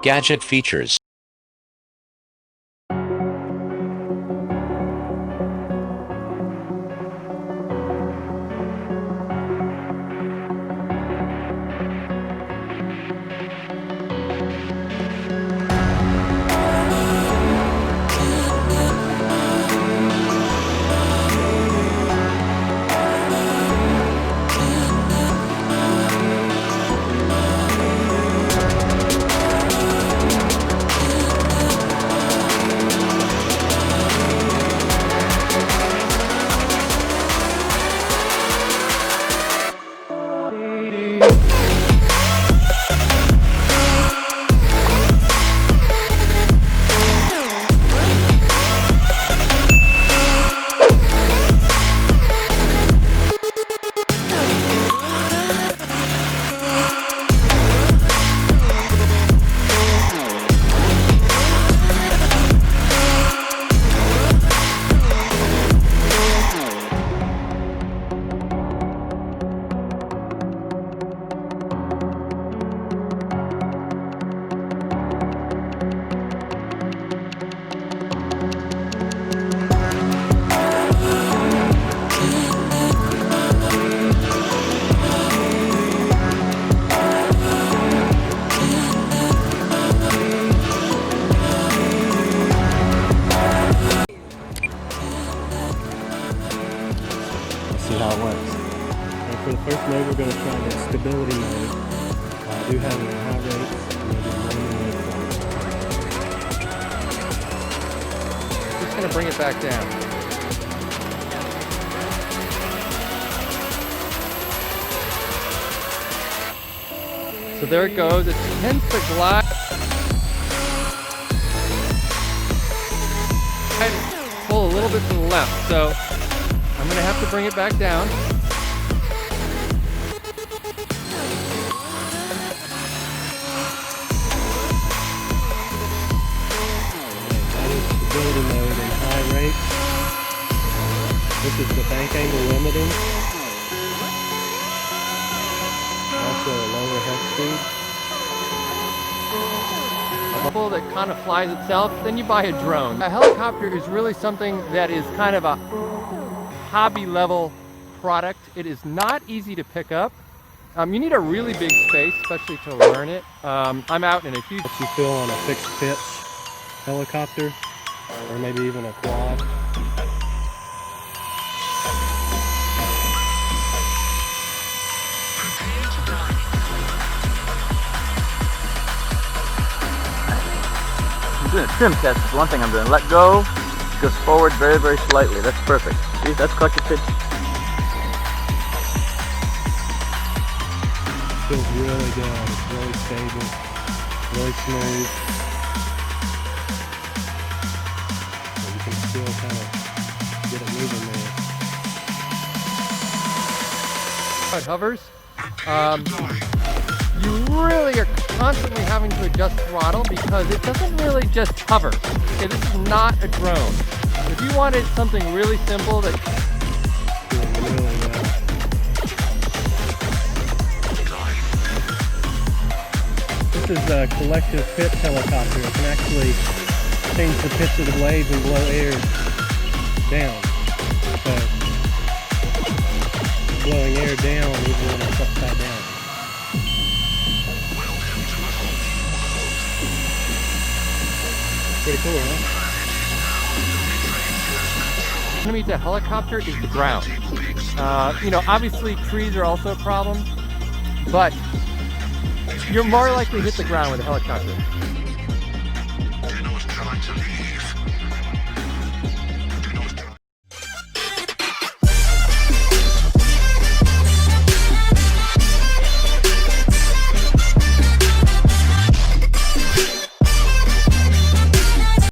Gadget Features. See how it works. And for the first mode, we're going to try the stability mode. I do have it in high rates. Just going to bring it back down. So there it goes. It tends to glide. Pull a little bit to the left. So I'm going to have to bring it back down. That is stability mode in high rates. This is the bank angle limiting. Also a lower head speed. A bubble that kind of flies itself, then you buy a drone. A helicopter is really something that is kind of a hobby level product. It is not easy to pick up. You need a really big space, especially to learn it. I'm out in a huge... What you feel on a fixed pitch helicopter, or maybe even a quad. I'm doing a trim test. Is one thing I'm doing. Let go, goes forward very, very slightly. That's perfect. See, that's collective pitch. Feels really good. It's really stable, really smooth. And you can still kind of get it moving there. It hovers. You really are constantly having to adjust throttle because it doesn't really just hover. Okay, this is not a drone. If you wanted something really simple that... Feeling really well. This is a collective pitch helicopter. It can actually change the pitch of the blades and blow air down. So, blowing air down even when it's upside down. Pretty cool, huh? Enemy to helicopter is the ground. You know, obviously trees are also a problem, but you're more likely to hit the ground with a helicopter.